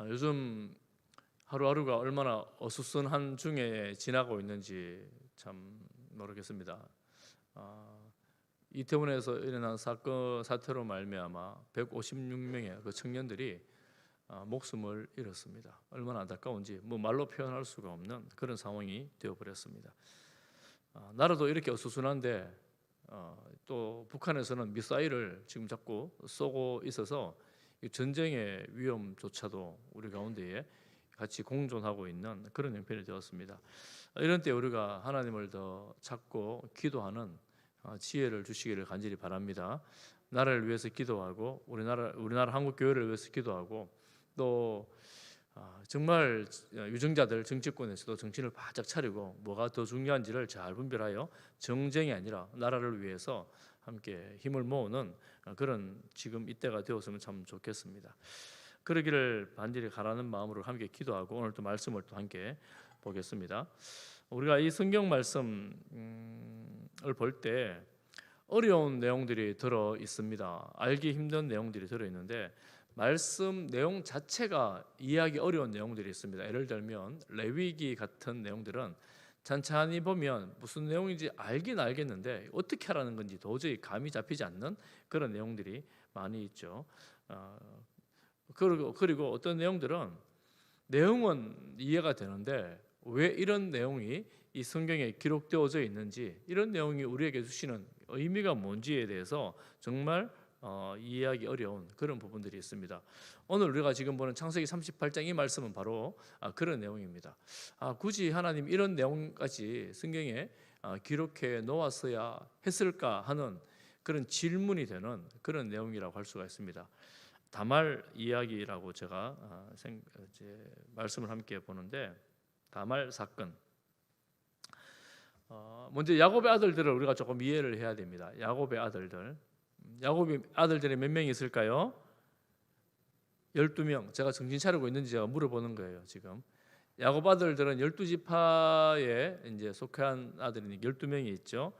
요즘 하루하루가 얼마나 어수선한 중에 지나고 있는지 참 모르겠습니다. 이태원에서 일어난 사태로 말미암아 156명의 그 청년들이 목숨을 잃었습니다. 얼마나 안타까운지 말로 표현할 수가 없는 그런 상황이 되어버렸습니다. 나라도 이렇게 어수선한데 또 북한에서는 미사일을 지금 자꾸 쏘고 있어서 전쟁의 위험조차도 우리 가운데에 같이 공존하고 있는 그런 형편이 되었습니다. 이런 때 우리가 하나님을 더 찾고 기도하는 지혜를 주시기를 간절히 바랍니다. 나라를 위해서 기도하고 우리나라 한국 교회를 위해서 기도하고 또 정말 유정자들 정치권에서도 정신을 바짝 차리고 뭐가 더 중요한지를 잘 분별하여 정쟁이 아니라 나라를 위해서 함께 힘을 모으는 그런 지금 이때가 되었으면 참 좋겠습니다. 그러기를 간절히 바라는 마음으로 함께 기도하고 오늘 또 말씀을 또 함께 보겠습니다. 우리가 이 성경 말씀을 볼 때 어려운 내용들이 들어 있습니다. 알기 힘든 내용들이 들어 있는데 말씀 내용 자체가 이해하기 어려운 내용들이 있습니다. 예를 들면 레위기 같은 내용들은 찬찬히 보면 무슨 내용인지 알긴 알겠는데 어떻게 하라는 건지 도저히 감이 잡히지 않는 그런 내용들이 많이 있죠. 그리고 어떤 내용은 이해가 되는데 왜 이런 내용이 이 성경에 기록되어져 있는지, 이런 내용이 우리에게 주시는 의미가 뭔지에 대해서 정말 이해하기 어려운 그런 부분들이 있습니다. 오늘 우리가 지금 보는 창세기 38장 이 말씀은 바로 그런 내용입니다. 굳이 하나님 이런 내용까지 성경에 기록해 놓았어야 했을까 하는 그런 질문이 되는 그런 내용이라고 할 수가 있습니다. 다말 이야기라고 제가 말씀을 함께 보는데, 다말 사건. 먼저 야곱의 아들들을 우리가 조금 이해를 해야 됩니다. 야곱의 아들들이 몇 명이 있을까요? 12명. 제가 정신 차리고 있는지 제가 물어보는 거예요, 지금. 야곱 아들들은 12지파에 이제 속한 아들이 12명이 있죠.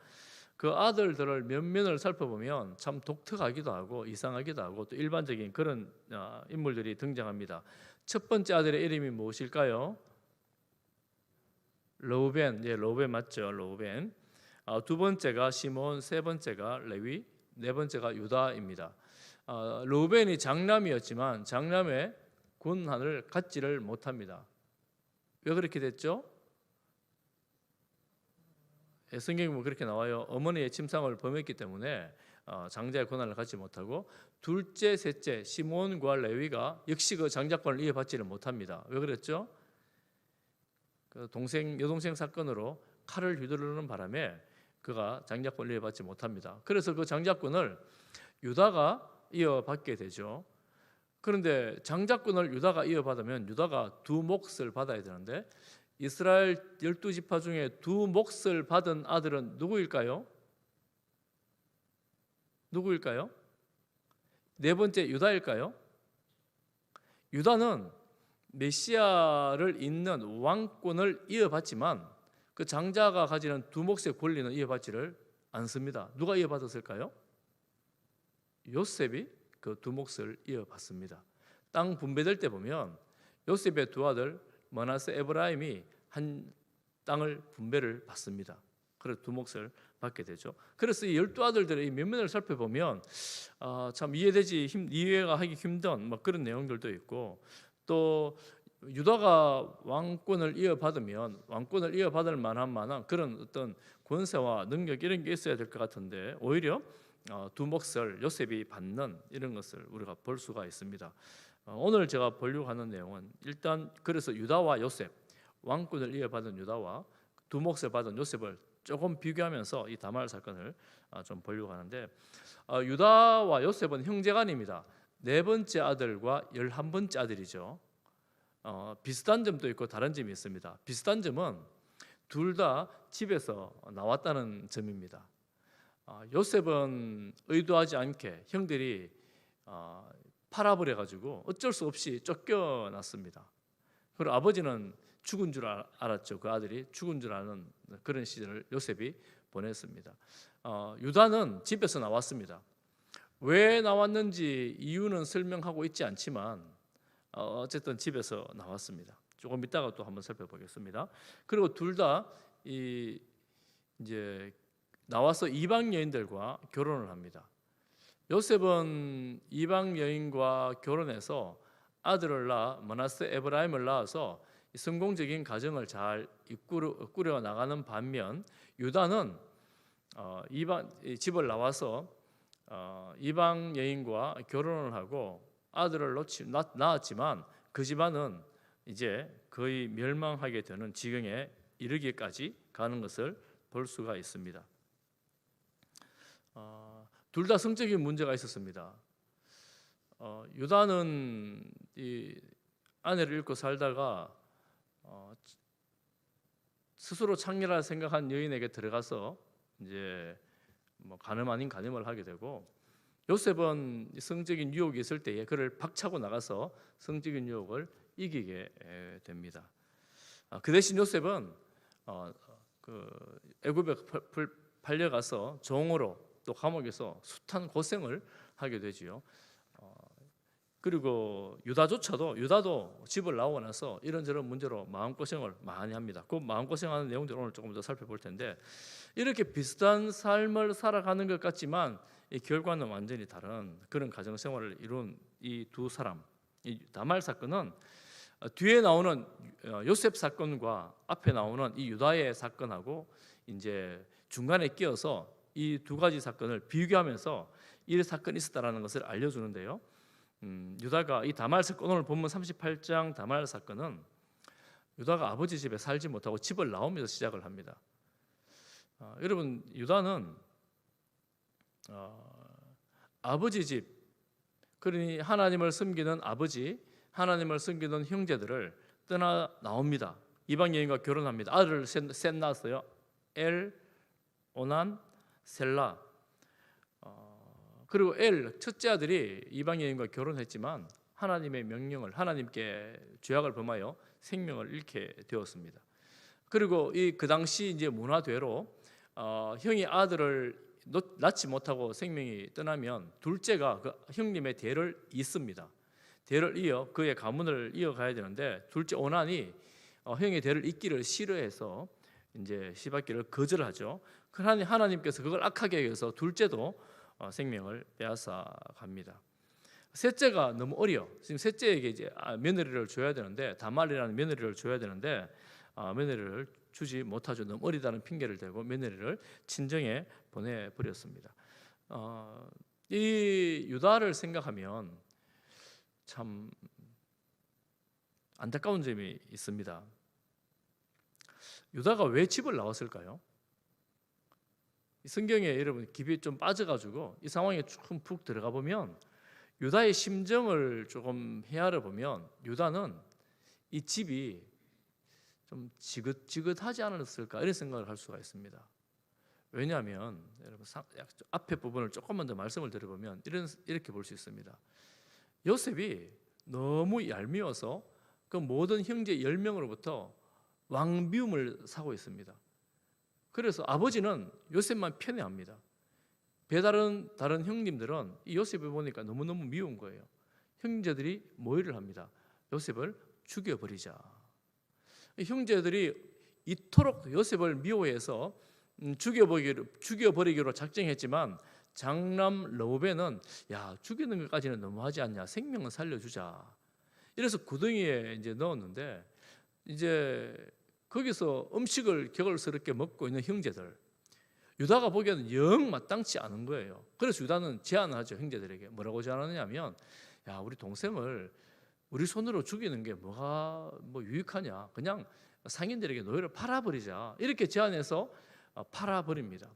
그 아들들을 면면을 살펴보면 참 독특하기도 하고 이상하기도 하고 또 일반적인 그런 인물들이 등장합니다. 첫 번째 아들의 이름이 무엇일까요? 르우벤. 르우벤 맞죠? 르우벤. 두 번째가 시몬, 세 번째가 레위, 네 번째가 유다입니다. 르우벤이 장남이었지만 장남의 군한을 갖지를 못합니다. 왜 그렇게 됐죠? 성경에 보면 그렇게 나와요. 어머니의 침상을 범했기 때문에 장자의 권한을 갖지 못하고, 둘째, 셋째 시몬과 레위가 역시 그 장자권을 이어받지를 못합니다. 왜 그랬죠? 그 여동생 사건으로 칼을 휘두르는 바람에 그가 장자권을 이어받지 못합니다. 그래서 그 장자권을 유다가 이어받게 되죠. 그런데 장자권을 유다가 이어받으면 유다가 두 몫을 받아야 되는데 이스라엘 12지파 중에 두 몫을 받은 아들은 누구일까요? 네 번째 유다일까요? 유다는 메시아를 잇는 왕권을 이어받지만 그 장자가 가지는 두 몫의 권리는 이어받지를 않습니다. 누가 이어받았을까요? 요셉이 그 두 몫을 이어받습니다. 땅 분배될 때 보면 요셉의 두 아들 므낫세, 에브라임이 한 땅을 분배를 받습니다. 그래서 두 몫을 받게 되죠. 그래서 이 12아들들의 면면을 살펴보면 참 이해가 하기 힘든 그런 내용들도 있고, 또 유다가 왕권을 이어받을 만한 그런 어떤 권세와 능력 이런 게 있어야 될 것 같은데 오히려 두 몫을 요셉이 받는 이런 것을 우리가 볼 수가 있습니다. 오늘 제가 보려고 하는 내용은 일단 그래서 유다와 요셉, 왕권을 이어받은 유다와 두 몫을 받은 요셉을 조금 비교하면서 이 다말 사건을 좀 보려고 하는데, 유다와 요셉은 형제간입니다. 네 번째 아들과 11번째 아들이죠. 비슷한 점도 있고 다른 점이 있습니다. 비슷한 점은 둘 다 집에서 나왔다는 점입니다. 요셉은 의도하지 않게 형들이 팔아버려 가지고 어쩔 수 없이 쫓겨났습니다. 그리고 아버지는 죽은 줄 알았죠. 그 아들이 죽은 줄 아는 그런 시절을 요셉이 보냈습니다. 유다는 집에서 나왔습니다. 왜 나왔는지 이유는 설명하고 있지 않지만 어쨌든 집에서 나왔습니다. 조금 이따가 또 한번 살펴보겠습니다. 그리고 둘 다 이제 나와서 이방 여인들과 결혼을 합니다. 요셉은 이방 여인과 결혼해서 아들을 낳아 머나세 에브라임을 낳아서 성공적인 가정을 잘 꾸려 나가는 반면 유다는 집을 나와서 이방 여인과 결혼을 하고 아들을 낳았지만 그 집안은 이제 거의 멸망하게 되는 지경에 이르기까지 가는 것을 볼 수가 있습니다. 둘 다 성적인 문제가 있었습니다. 유다는 이 아내를 잃고 살다가 스스로 창녀라 생각한 여인에게 들어가서 이제 간음 아닌 간음을 하게 되고, 요셉은 성적인 유혹이 있을 때에 그를 박차고 나가서 성적인 유혹을 이기게 됩니다. 그 대신 요셉은 애굽에 팔려가서 종으로 또 감옥에서 숱한 고생을 하게 되지요. 그리고 유다도 집을 나오고 나서 이런저런 문제로 마음고생을 많이 합니다. 그 마음고생하는 내용들 오늘 조금 더 살펴볼 텐데, 이렇게 비슷한 삶을 살아가는 것 같지만 이 결과는 완전히 다른 그런 가정생활을 이룬 이 두 사람, 이 다말 사건은 뒤에 나오는 요셉 사건과 앞에 나오는 이 유다의 사건하고 이제 중간에 끼어서 이 두 가지 사건을 비교하면서 이 사건이 있었다라는 것을 알려주는데요. 유다가 이 다말 사건, 오늘 본문 38장 다말 사건은 유다가 아버지 집에 살지 못하고 집을 나오면서 시작을 합니다. 여러분, 유다는 아버지 집, 그러니 하나님을 섬기는 아버지, 하나님을 섬기는 형제들을 떠나 나옵니다. 이방 여인과 결혼합니다. 아들을 셋 낳았어요. 엘, 오난, 셀라. 그리고 첫째 아들이 이방 여인과 결혼했지만 하나님의 명령을, 하나님께 죄악을 범하여 생명을 잃게 되었습니다. 그리고 그 당시 이제 문화대로 형이 아들을 낳지 못하고 생명이 떠나면 둘째가 그 형님의 대를 잇습니다. 대를 이어 그의 가문을 이어가야 되는데, 둘째 오난이 형의 대를 잇기를 싫어해서 이제 시받기를 거절하죠. 그러니 하나님께서 그걸 악하게 여겨서 둘째도 생명을 빼앗아 갑니다. 셋째가 너무 어려. 지금 셋째에게 이제 며느리를 줘야 되는데, 다말이라는 며느리를 줘야 되는데 며느리를 주지 못하죠. 너무 어리다는 핑계를 대고 며느리를 친정에 보내버렸습니다. 이 유다를 생각하면 참 안타까운 점이 있습니다. 유다가 왜 집을 나왔을까요? 성경에 여러분 깊이 좀 빠져가지고 이 상황에 조금 푹 들어가 보면 유다의 심정을 조금 헤아려 보면 유다는 이 집이 좀 지긋지긋하지 않았을까 이런 생각을 할 수가 있습니다. 왜냐하면 여러분 앞에 부분을 조금만 더 말씀을 드려보면 이렇게 볼 수 있습니다. 요셉이 너무 얄미워서 그 모든 형제 10명으로부터 왕비움을 사고 있습니다. 그래서 아버지는 요셉만 편애합니다. 다른 형님들은 이 요셉을 보니까 너무너무 미운 거예요. 형제들이 모의를 합니다. 요셉을 죽여버리자. 형제들이 이토록 요셉을 미워해서 죽여버리기로 작정했지만 장남 르우벤은 죽이는 것까지는 너무하지 않냐, 생명은 살려주자. 이래서 구덩이에 이제 넣었는데, 이제 거기서 음식을 격을스럽게 먹고 있는 형제들, 유다가 보기에는 영 마땅치 않은 거예요. 그래서 유다는 제안을 하죠. 형제들에게 뭐라고 제안하느냐면, 우리 동생을 우리 손으로 죽이는 게 뭐가 유익하냐, 그냥 상인들에게 노예를 팔아버리자, 이렇게 제안해서 팔아버립니다.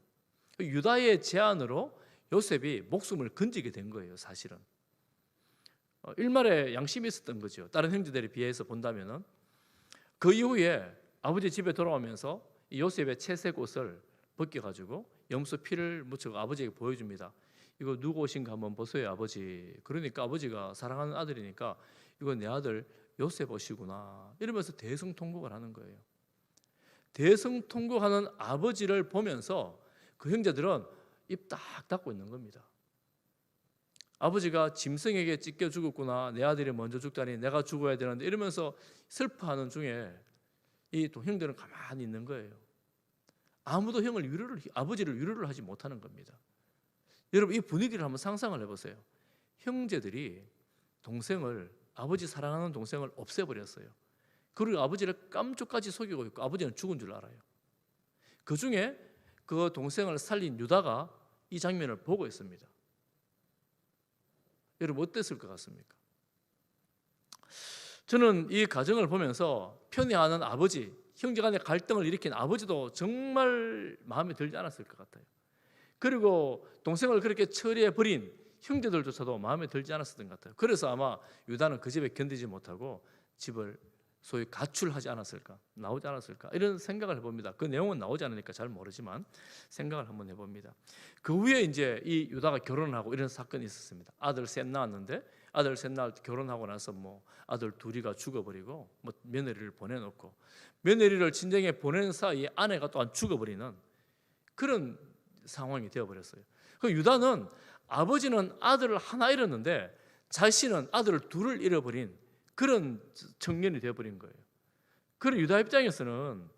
유다의 제안으로 요셉이 목숨을 건지게 된 거예요. 사실은 일말의 양심이 있었던 거죠. 다른 형제들에 비해서 본다면은. 그 이후에 아버지 집에 돌아오면서 요셉의 채색 옷을 벗겨가지고 염소 피를 묻히고 아버지에게 보여줍니다. 이거 누구 옷인가 한번 보세요, 아버지. 그러니까 아버지가 사랑하는 아들이니까 이거 내 아들 요셉 옷이구나 이러면서 대성통곡을 하는 거예요. 대성통곡하는 아버지를 보면서 그 형제들은 입 딱 닫고 있는 겁니다. 아버지가 짐승에게 찢겨 죽었구나, 내 아들이 먼저 죽다니 내가 죽어야 되는데, 이러면서 슬퍼하는 중에 이 또 형들은 가만히 있는 거예요. 아무도 아버지를 위로를 하지 못하는 겁니다. 여러분, 이 분위기를 한번 상상을 해보세요. 형제들이 아버지 사랑하는 동생을 없애버렸어요. 그리고 아버지를 깜짝까지 속이고 있고, 아버지는 죽은 줄 알아요. 그 중에 그 동생을 살린 유다가 이 장면을 보고 있습니다. 여러분, 어땠을 것 같습니까? 저는 이 가정을 보면서 편애하는 아버지, 형제간의 갈등을 일으킨 아버지도 정말 마음에 들지 않았을 것 같아요. 그리고 동생을 그렇게 처리해버린 형제들조차도 마음에 들지 않았을 것 같아요. 그래서 아마 유다는 그 집에 견디지 못하고 집을 소위 가출하지 않았을까, 나오지 않았을까, 이런 생각을 해봅니다. 그 내용은 나오지 않으니까 잘 모르지만 생각을 한번 해봅니다. 그 후에 이제 이 유다가 결혼을 하고 이런 사건이 있었습니다. 아들 셋 낳았는데, 아들 셋 낳을 때 결혼하고 나서 뭐 아들 둘이가 죽어버리고, 뭐 며느리를 보내놓고, 며느리를 친정에 보내는 사이에 아내가 또한 죽어버리는 그런 상황이 되어버렸어요. 그 유다는, 아버지는 아들을 하나 잃었는데 자신은 아들을 둘을 잃어버린 그런 청년이 되어버린 거예요. 그런 유다 입장에서는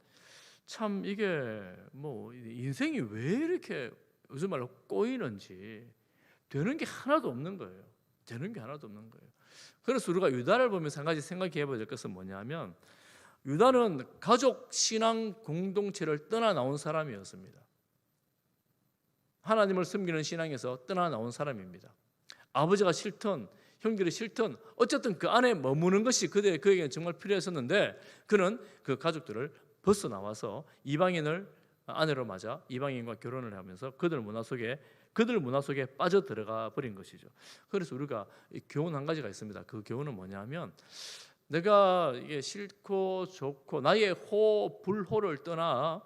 참 이게 뭐 인생이 왜 이렇게 요즘 말로 꼬이는지, 되는 게 하나도 없는 거예요. 되는 게 하나도 없는 거예요. 그래서 우리가 유다를 보면서 한 가지 생각해 봐야 될 것은 뭐냐면, 유다는 가족 신앙 공동체를 떠나 나온 사람이었습니다. 하나님을 섬기는 신앙에서 떠나 나온 사람입니다. 아버지가 싫든 형들이 싫든 어쨌든 그 안에 머무는 것이 그에게는 정말 필요했었는데, 그는 그 가족들을 벗어나와서 이방인을 아내로 맞아 이방인과 결혼을 하면서 그들 문화 속에 빠져 들어가 버린 것이죠. 그래서 우리가 교훈 한 가지가 있습니다. 그 교훈은 뭐냐면, 내가 이게 싫고 좋고 나의 불호를 떠나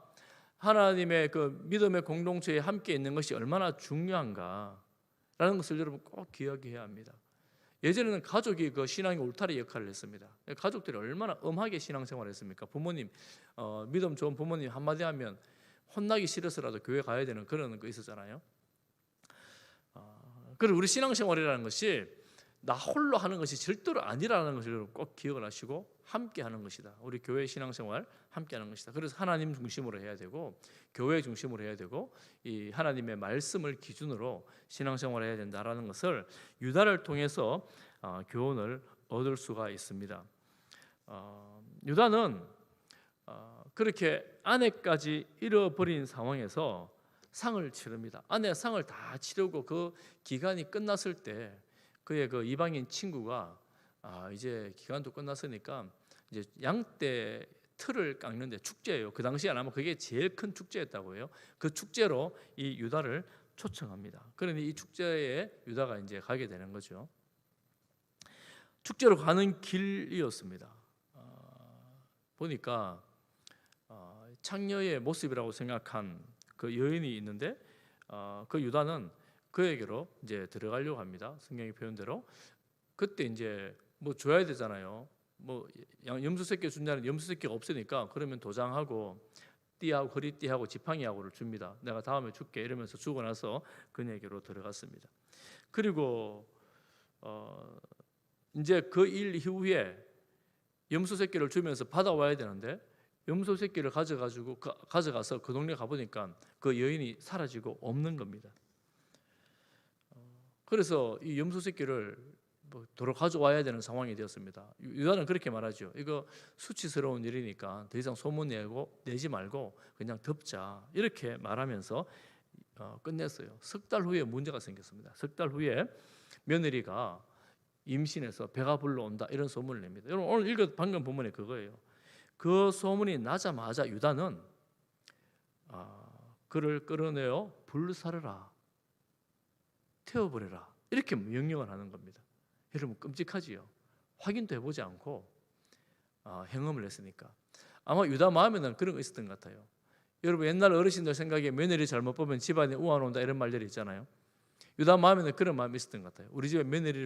하나님의 그 믿음의 공동체에 함께 있는 것이 얼마나 중요한가라는 것을 여러분 꼭 기억해야 합니다. 예전에는 가족이 그 신앙의 울타리 역할을 했습니다. 가족들이 얼마나 엄하게 신앙생활을 했습니까? 부모님, 믿음 좋은 부모님 한마디 하면 혼나기 싫어서라도 교회 가야 되는 그런 거 있었잖아요. 그리고 우리 신앙생활이라는 것이 나 홀로 하는 것이 절대로 아니라는 것을 꼭 기억을 하시고 함께 하는 것이다. 우리 교회 신앙생활 함께 하는 것이다. 그래서 하나님 중심으로 해야 되고, 교회 중심으로 해야 되고, 이 하나님의 말씀을 기준으로 신앙생활을 해야 된다라는 것을 유다를 통해서 교훈을 얻을 수가 있습니다. 유다는 그렇게 아내까지 잃어버린 상황에서 상을 치릅니다. 아내 상을 다 치르고 그 기간이 끝났을 때 그의 그 이방인 친구가 이제 기간도 끝났으니까 이제 양떼 틀을 깎는데, 축제예요. 그 당시에 아마 그게 제일 큰 축제였다고 해요. 그 축제로 이 유다를 초청합니다. 그러니 이 축제에 유다가 이제 가게 되는 거죠. 축제로 가는 길이었습니다. 보니까 창녀의 모습이라고 생각한 그 여인이 있는데, 그 유다는 그에게로 이제 들어가려고 합니다. 성경의 표현대로. 그때 이제 뭐 줘야 되잖아요. 뭐 염소 새끼 준다는, 염소 새끼가 없으니까 그러면 도장하고 띠하고 허리띠하고 지팡이하고를 줍니다. 내가 다음에 줄게 이러면서 주고 나서 그에게로 들어갔습니다. 그리고 이제 그 일 이후에 염소 새끼를 주면서 받아와야 되는데, 염소 새끼를 가져가서 그 동네 가보니까 그 여인이 사라지고 없는 겁니다. 그래서 이 염소 새끼를 도로 가져와야 되는 상황이 되었습니다. 유다는 그렇게 말하죠. 이거 수치스러운 일이니까 더 이상 소문 내지 말고 그냥 덮자, 이렇게 말하면서 끝냈어요. 석 달 후에 문제가 생겼습니다. 석 달 후에 며느리가 임신해서 배가 불러온다, 이런 소문을 냅니다. 여러분, 오늘 방금 본문에 그거예요. 그 소문이 나자마자 유다는 그를 끌어내어 불사르라, 태워버려라, 이렇게 명령을 하는 겁니다. 여러분, 끔찍하지요. 확인도 해보지 않고 행음을 했으니까. 아마 유다 마음에는 그런 거 있었던 것 같아요. 여러분, 옛날 어르신들 생각에 며느리 잘못 보면 집안에 우환 온다, 이런 말들이 있잖아요. 유다 마음에는 그런 마음이 있었던 것 같아요. 우리 집에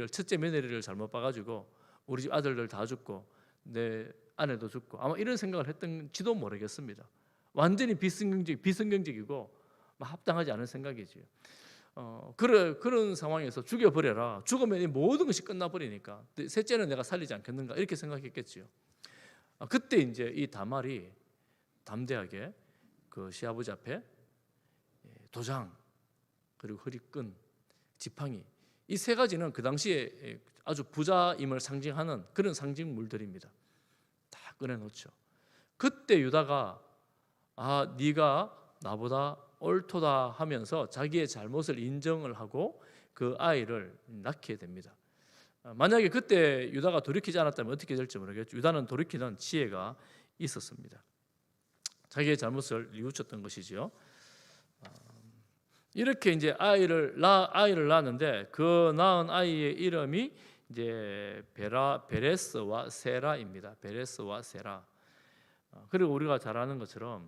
첫째 며느리를 잘못 봐가지고 우리 집 아들들 다 죽고 내 아내도 죽고, 아마 이런 생각을 했던지도 모르겠습니다. 완전히 비성경적이고 합당하지 않은 생각이지요. 그런 상황에서 죽여버려라. 죽으면 이 모든 것이 끝나버리니까 셋째는 내가 살리지 않겠는가 이렇게 생각했겠지요. 그때 이제 이 다말이 담대하게 그 시아버지 앞에 도장 그리고 허리끈, 지팡이 이 세 가지는 그 당시에 아주 부자임을 상징하는 그런 상징물들입니다. 다 꺼내놓죠. 그때 유다가 네가 나보다 옳도다 하면서 자기의 잘못을 인정을 하고 그 아이를 낳게 됩니다. 만약에 그때 유다가 돌이키지 않았다면 어떻게 될지 모르겠죠. 유다는 돌이키는 지혜가 있었습니다. 자기의 잘못을 뉘우쳤던 것이지요. 이렇게 이제 아이를 낳았는데 그 낳은 아이의 이름이 이제 베레스와 세라입니다. 베레스와 세라. 그리고 우리가 잘 아는 것처럼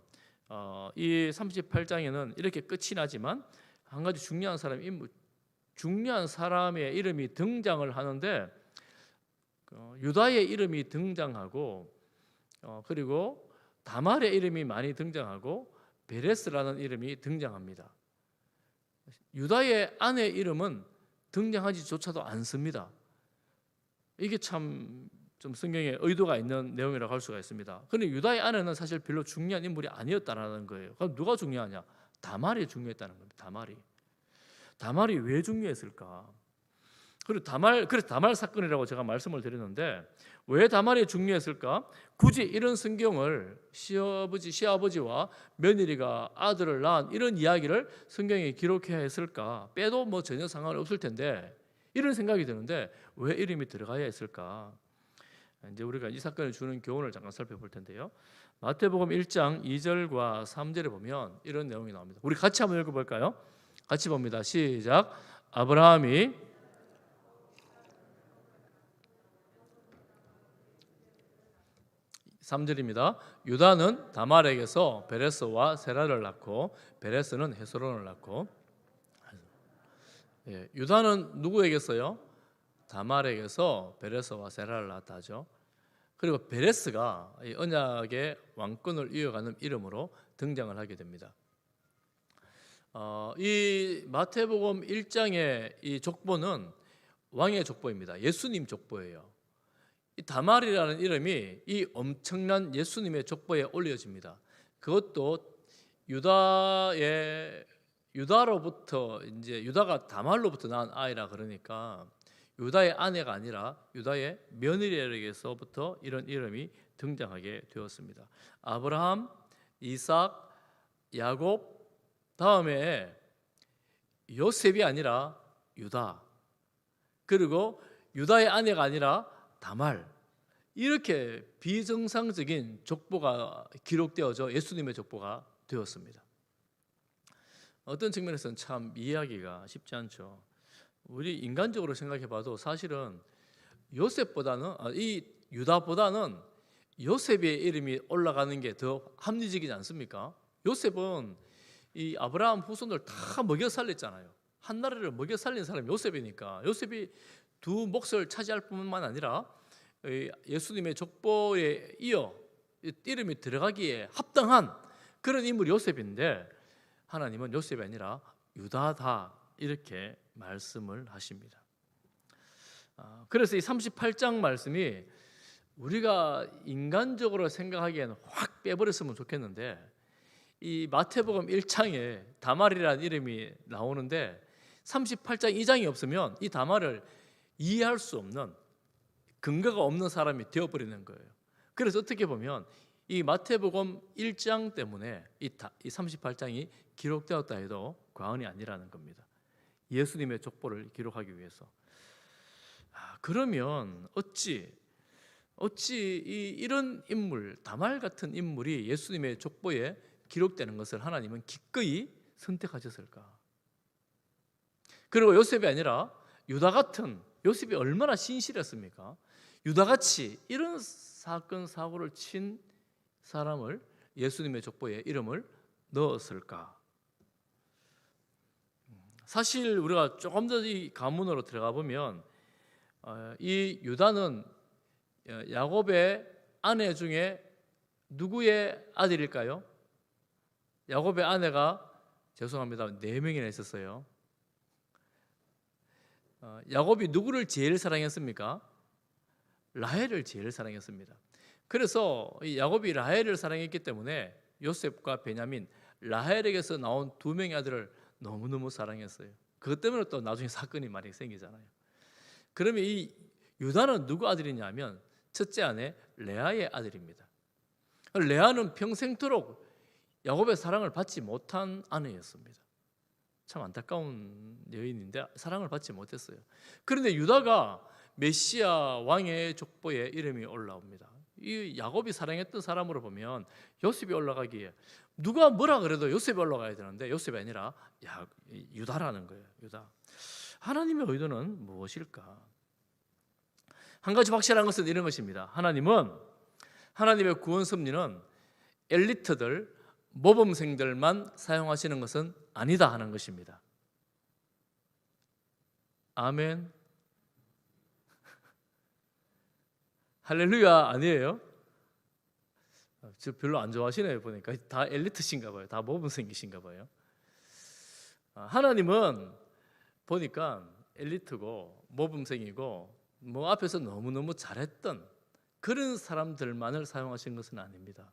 이 38장에는 이렇게 끝이 나지만 한 가지 중요한 사람의 이름이 등장을 하는데 유다의 이름이 등장하고 그리고 다말의 이름이 많이 등장하고 베레스라는 이름이 등장합니다. 유다의 아내 이름은 등장하지조차도 않습니다. 이게 참 좀 성경에 의도가 있는 내용이라고 할 수가 있습니다. 그런데 유다의 아내는 사실 별로 중요한 인물이 아니었다는 거예요. 그럼 누가 중요하냐? 다말이 중요했다는 겁니다. 다말이 왜 중요했을까? 그래서 다말 사건이라고 제가 말씀을 드렸는데 왜 다말이 중요했을까? 굳이 이런 성경을 시아버지와 며느리가 아들을 낳은 이런 이야기를 성경에 기록해야 했을까? 빼도 뭐 전혀 상관이 없을 텐데 이런 생각이 드는데 왜 이름이 들어가야 했을까? 이제 우리가 이 사건을 주는 교훈을 잠깐 살펴볼 텐데요. 마태복음 1장 2절과 3절에 보면 이런 내용이 나옵니다. 우리 같이 한번 읽어볼까요? 같이 봅니다. 시작. 아브라함이 3절입니다. 유다는 다말에게서 베레스와 세라를 낳고 베레스는 헤스론을 낳고 유다는 누구에게서요? 다말에게서 베레스와 세라를 낳았다 하죠. 그리고 베레스가 이 언약의 왕권을 이어가는 이름으로 등장을 하게 됩니다. 이 마태복음 1장의 이 족보는 왕의 족보입니다. 예수님 족보예요. 이 다말이라는 이름이 이 엄청난 예수님의 족보에 올려집니다. 그것도 유다로부터 이제 유다가 다말로부터 낳은 아이라 그러니까 유다의 아내가 아니라 유다의 며느리에게서부터 이런 이름이 등장하게 되었습니다. 아브라함, 이삭, 야곱 다음에 요셉이 아니라 유다 그리고 유다의 아내가 아니라 다말 이렇게 비정상적인 족보가 기록되어져 예수님의 족보가 되었습니다. 어떤 측면에서는 참 이해하기가 쉽지 않죠. 우리 인간적으로 생각해봐도 사실은 이 유다보다는 요셉의 이름이 올라가는 게 더 합리적이지 않습니까? 요셉은 이 아브라함 후손들 다 먹여 살렸잖아요. 한 나라를 먹여 살린 사람이 요셉이니까 요셉이 두 몫을 차지할 뿐만 아니라 예수님의 족보에 이어 이름이 들어가기에 합당한 그런 인물이 요셉인데 하나님은 요셉이 아니라 유다다 이렇게 말씀을 하십니다. 그래서 이 38장 말씀이 우리가 인간적으로 생각하기에는 확 빼버렸으면 좋겠는데 이 마태복음 1장에 다말이라는 이름이 나오는데 38장 2장이 없으면 이 다말을 이해할 수 없는 근거가 없는 사람이 되어버리는 거예요. 그래서 어떻게 보면 이 마태복음 1장 때문에 이 38장이 기록되었다 해도 과언이 아니라는 겁니다. 예수님의 족보를 기록하기 위해서. 그러면 어찌 이런 인물, 다말 같은 인물이 예수님의 족보에 기록되는 것을 하나님은 기꺼이 선택하셨을까? 그리고 요셉이 아니라 유다 같은, 요셉이 얼마나 신실했습니까? 유다같이 이런 사건 사고를 친 사람을 예수님의 족보에 이름을 넣었을까? 사실 우리가 조금 더 이 가문으로 들어가 보면 이 유다는 야곱의 아내 중에 누구의 아들일까요? 야곱의 아내가 죄송합니다. 4명이나 있었어요. 야곱이 누구를 제일 사랑했습니까? 라헬을 제일 사랑했습니다. 그래서 이 야곱이 라헬을 사랑했기 때문에 요셉과 베냐민, 라헬에게서 나온 두 명의 아들을 너무너무 사랑했어요. 그것 때문에 또 나중에 사건이 많이 생기잖아요. 그러면 이 유다는 누구 아들이냐면 첫째 아내 레아의 아들입니다. 레아는 평생토록 야곱의 사랑을 받지 못한 아내였습니다. 참 안타까운 여인인데 사랑을 받지 못했어요. 그런데 유다가 메시아 왕의 족보에 이름이 올라옵니다. 이 야곱이 사랑했던 사람으로 보면 요셉이 올라가기에 누가 뭐라 그래도 요셉이 올라가야 되는데 요셉이 아니라 유다라는 거예요. 유다. 하나님의 의도는 무엇일까? 한 가지 확실한 것은 이런 것입니다. 하나님의 구원 섭리는 엘리트들, 모범생들만 사용하시는 것은 아니다 하는 것입니다. 아멘. 할렐루야 아니에요? 저 별로 안 좋아하시네요. 보니까 다 엘리트신가 봐요. 다 모범생이신가 봐요. 하나님은 보니까 엘리트고 모범생이고 뭐 앞에서 너무너무 잘했던 그런 사람들만을 사용하신 것은 아닙니다.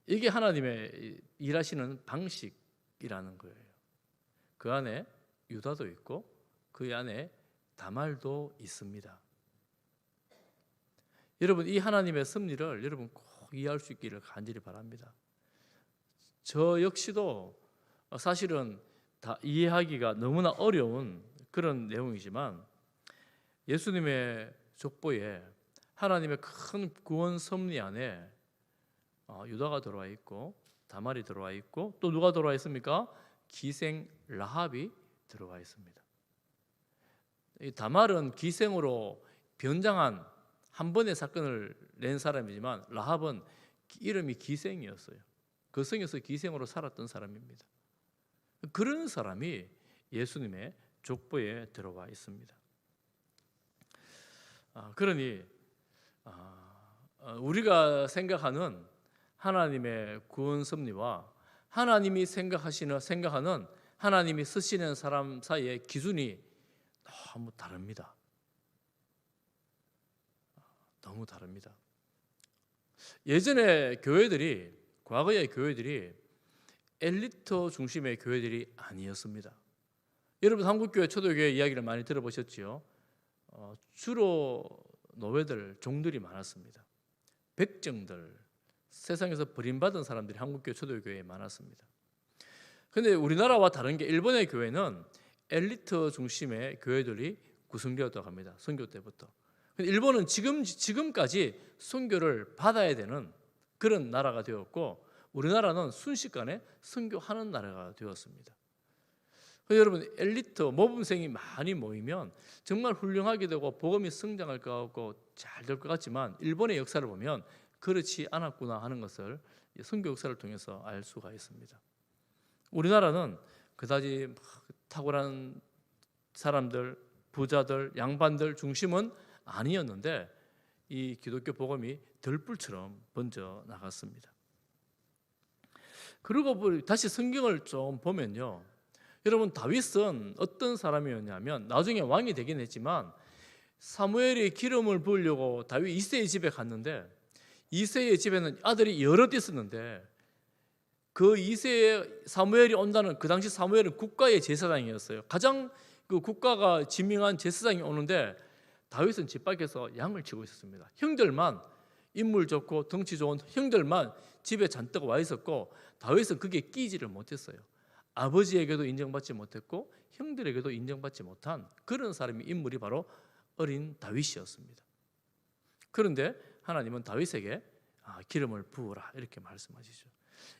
이게 하나님의 일하시는 방식이라는 거예요. 그 안에 유다도 있고 그 안에 다말도 있습니다. 여러분 이 하나님의 섭리를 여러분 꼭 이해할 수 있기를 간절히 바랍니다. 저 역시도 사실은 다 이해하기가 너무나 어려운 그런 내용이지만 예수님의 족보에 하나님의 큰 구원 섭리 안에 유다가 들어와 있고 다말이 들어와 있고 또 누가 들어와 있습니까? 기생 라합이 들어와 있습니다. 이 다말은 기생으로 변장한 한 번의 사건을 낸 사람이지만 라합은 이름이 기생이었어요. 그 성에서 기생으로 살았던 사람입니다. 그런 사람이 예수님의 족보에 들어와 있습니다. 그러니 우리가 생각하는 하나님의 구원 섭리와 하나님이 생각하는 하나님이 쓰시는 사람 사이의 기준이 너무 다릅니다. 너무 다릅니다. 예전에 과거의 교회들이 엘리트 중심의 교회들이 아니었습니다. 여러분 한국교회 초대교회 이야기를 많이 들어보셨지요? 주로 노예들, 종들이 많았습니다. 백정들, 세상에서 버림받은 사람들이 한국교회 초대교회에 많았습니다. 그런데 우리나라와 다른 게 일본의 교회는 엘리트 중심의 교회들이 구성되었다고 합니다. 선교 때부터. 일본은 지금까지 선교를 받아야 되는 그런 나라가 되었고 우리나라는 순식간에 선교하는 나라가 되었습니다. 여러분 엘리트 모범생이 많이 모이면 정말 훌륭하게 되고 복음이 성장할 것 같고 잘 될 것 같지만 일본의 역사를 보면 그렇지 않았구나 하는 것을 선교 역사를 통해서 알 수가 있습니다. 우리나라는 그다지 탁월한 사람들, 부자들, 양반들 중심은 아니었는데 이 기독교 복음이 들불처럼 번져 나갔습니다. 그리고 다시 성경을 좀 보면요, 여러분 다윗은 어떤 사람이었냐면 나중에 왕이 되긴 했지만 사무엘이 기름을 부으려고 다윗 이새의 집에 갔는데 이새의 집에는 아들이 여럿 있었는데 그 이새의 사무엘이 온다는 그 당시 사무엘은 국가의 제사장이었어요. 가장 그 국가가 지명한 제사장이 오는데 다윗은 집 밖에서 양을 치고 있었습니다. 형들만 인물 좋고 덩치 좋은 형들만 집에 잔뜩 와 있었고 다윗은 그게 끼지를 못했어요. 아버지에게도 인정받지 못했고 형들에게도 인정받지 못한 그런 사람이 인물이 바로 어린 다윗이었습니다. 그런데 하나님은 다윗에게 기름을 부으라 이렇게 말씀하시죠.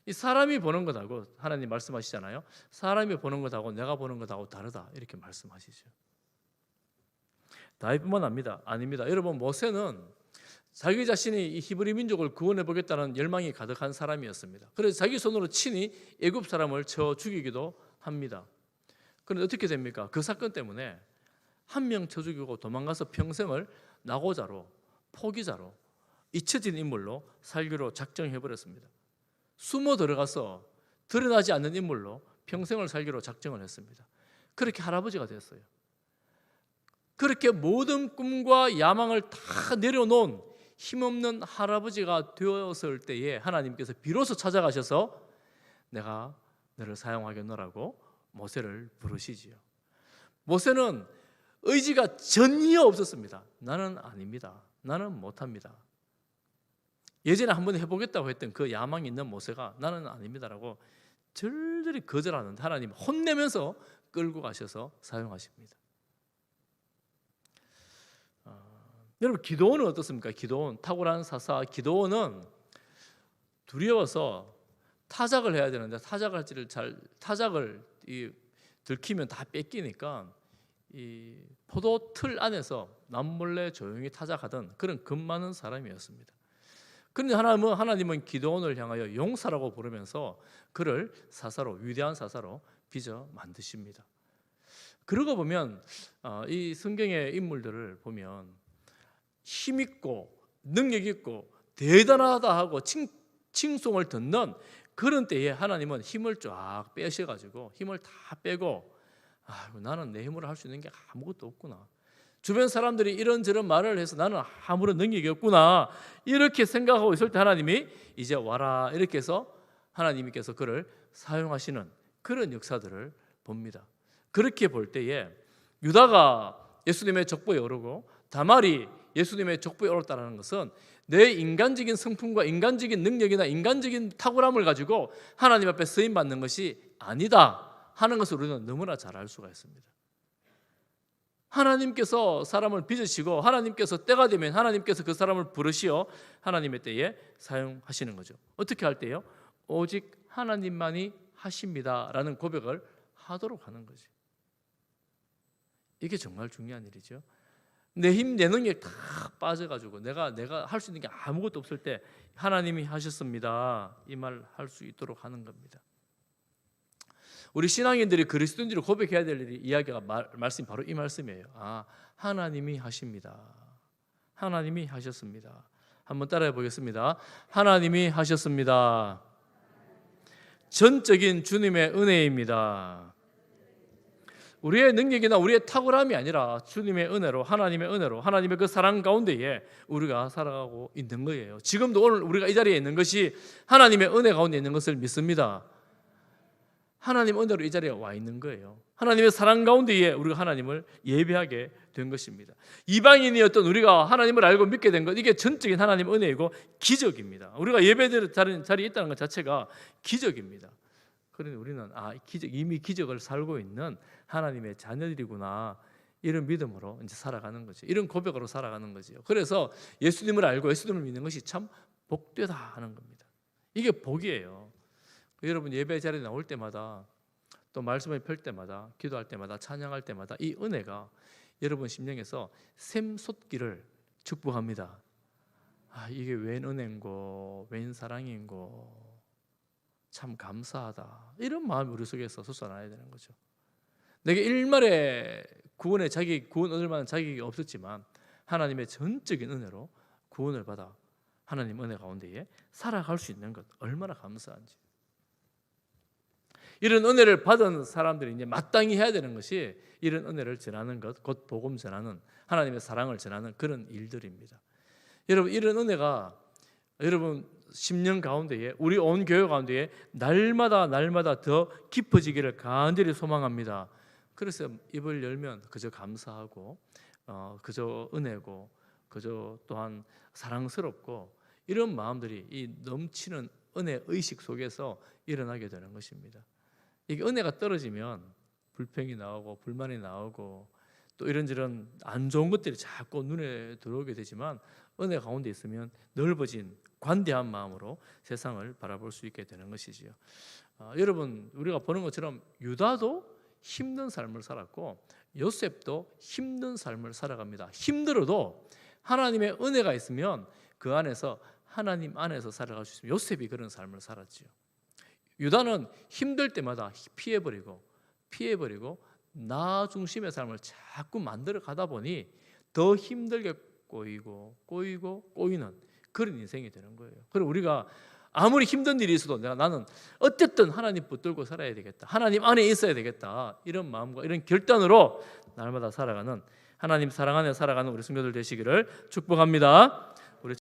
이 사람이 보는 것하고 하나님 말씀하시잖아요. 사람이 보는 것하고 내가 보는 것하고 다르다 이렇게 말씀하시죠. 다윗뿐만 아닙니다. 여러분 모세는 자기 자신이 이 히브리 민족을 구원해 보겠다는 열망이 가득한 사람이었습니다. 그래서 자기 손으로 친히 애굽 사람을 쳐 죽이기도 합니다. 그런데 어떻게 됩니까? 그 사건 때문에 한 명 쳐 죽이고 도망가서 평생을 낙오자로 포기자로 잊혀진 인물로 살기로 작정해 버렸습니다. 숨어 들어가서 드러나지 않는 인물로 평생을 살기로 작정을 했습니다. 그렇게 할아버지가 됐어요. 그렇게 모든 꿈과 야망을 다 내려놓은 힘없는 할아버지가 되었을 때에 하나님께서 비로소 찾아가셔서 내가 너를 사용하겠노라고 모세를 부르시지요. 모세는 의지가 전혀 없었습니다. 나는 아닙니다. 나는 못합니다. 예전에 한번 해보겠다고 했던 그 야망이 있는 모세가 나는 아닙니다라고 절절히 거절하는데 하나님 혼내면서 끌고 가셔서 사용하십니다. 여러분, 기도원은 어떻습니까? 기도원, 탁월한 사사 기도원은 두려워서 타작을 해야 되는데 타작을 들키면 다 뺏기니까 이 포도 틀 안에서 남몰래 조용히 타작하던 그런 겁 많은 사람이었습니다. 그런데 하나님은 기도원을 향하여 용사라고 부르면서 그를 사사로, 위대한 사사로 빚어 만드십니다. 그러고 보면 이 성경의 인물들을 보면 힘있고 능력있고 대단하다 하고 칭송을 듣는 그런 때에 하나님은 힘을 쫙 빼셔가지고 힘을 다 빼고 나는 내 힘으로 할 수 있는 게 아무것도 없구나, 주변 사람들이 이런저런 말을 해서 나는 아무런 능력이 없구나 이렇게 생각하고 있을 때 하나님이 이제 와라 이렇게 해서 하나님께서 그를 사용하시는 그런 역사들을 봅니다. 그렇게 볼 때에 유다가 예수님의 족보에 오르고 다말이 예수님의 족보에 오르다는 것은 내 인간적인 성품과 인간적인 능력이나 인간적인 탁월함을 가지고 하나님 앞에 쓰임받는 것이 아니다 하는 것을 우리는 너무나 잘 알 수가 있습니다. 하나님께서 사람을 빚으시고 하나님께서 때가 되면 하나님께서 그 사람을 부르시어 하나님의 때에 사용하시는 거죠. 어떻게 할 때요? 오직 하나님만이 하십니다라는 고백을 하도록 하는 거지. 이게 정말 중요한 일이죠. 내 힘, 내 능력 다 빠져가지고 내가 할 수 있는 게 아무것도 없을 때 하나님이 하셨습니다 이 말 할 수 있도록 하는 겁니다. 우리 신앙인들이 그리스도인들을 고백해야 될 이야기가 말씀이 바로 이 말씀이에요. 하나님이 하십니다. 하나님이 하셨습니다. 한번 따라해 보겠습니다. 하나님이 하셨습니다. 전적인 주님의 은혜입니다. 우리의 능력이나 우리의 탁월함이 아니라 주님의 은혜로, 하나님의 은혜로, 하나님의 그 사랑 가운데에 우리가 살아가고 있는 거예요. 지금도 오늘 우리가 이 자리에 있는 것이 하나님의 은혜 가운데 있는 것을 믿습니다. 하나님 은혜로 이 자리에 와 있는 거예요. 하나님의 사랑 가운데에 우리가 하나님을 예배하게 된 것입니다. 이방인이었던 우리가 하나님을 알고 믿게 된 것, 이게 전적인 하나님의 은혜이고 기적입니다. 우리가 예배드리는 자리에 있다는 것 자체가 기적입니다. 그런데 우리는 이미 기적을 살고 있는 하나님의 자녀들이구나 이런 믿음으로 이제 살아가는 거죠. 이런 고백으로 살아가는 거죠. 그래서 예수님을 알고 예수님을 믿는 것이 참 복되다 하는 겁니다. 이게 복이에요. 여러분 예배 자리에 나올 때마다 또 말씀을 펼 때마다 기도할 때마다 찬양할 때마다 이 은혜가 여러분 심령에서 샘솟기를 축복합니다. 이게 웬 은혜인고 웬 사랑인고 참 감사하다 이런 마음이 우리 속에서 솟아나야 되는 거죠. 내게 일말의 구원 얻을 만한 자격이 없었지만 하나님의 전적인 은혜로 구원을 받아 하나님 은혜 가운데에 살아갈 수 있는 것 얼마나 감사한지. 이런 은혜를 받은 사람들이 이제 마땅히 해야 되는 것이 이런 은혜를 전하는 것, 곧 복음 전하는 하나님의 사랑을 전하는 그런 일들입니다. 여러분 이런 은혜가 여러분 10년 가운데에 우리 온 교회 가운데에 날마다 더 깊어지기를 간절히 소망합니다. 그래서 입을 열면 그저 감사하고 그저 은혜고 그저 또한 사랑스럽고 이런 마음들이 이 넘치는 은혜 의식 속에서 일어나게 되는 것입니다. 이게 은혜가 떨어지면 불평이 나오고 불만이 나오고 또 이런저런 안 좋은 것들이 자꾸 눈에 들어오게 되지만 은혜 가운데 있으면 넓어진 관대한 마음으로 세상을 바라볼 수 있게 되는 것이지요. 여러분 우리가 보는 것처럼 유다도 힘든 삶을 살았고 요셉도 힘든 삶을 살아갑니다. 힘들어도 하나님의 은혜가 있으면 그 안에서 하나님 안에서 살아갈 수 있습니다. 요셉이 그런 삶을 살았지요. 유다는 힘들 때마다 피해버리고 나 중심의 삶을 자꾸 만들어 가다 보니 더 힘들게 꼬이는 그런 인생이 되는 거예요. 그리고 우리가 아무리 힘든 일이 있어도 나는 어쨌든 하나님 붙들고 살아야 되겠다. 하나님 안에 있어야 되겠다. 이런 마음과 이런 결단으로 날마다 살아가는, 하나님 사랑 안에 살아가는 우리 성도들 되시기를 축복합니다.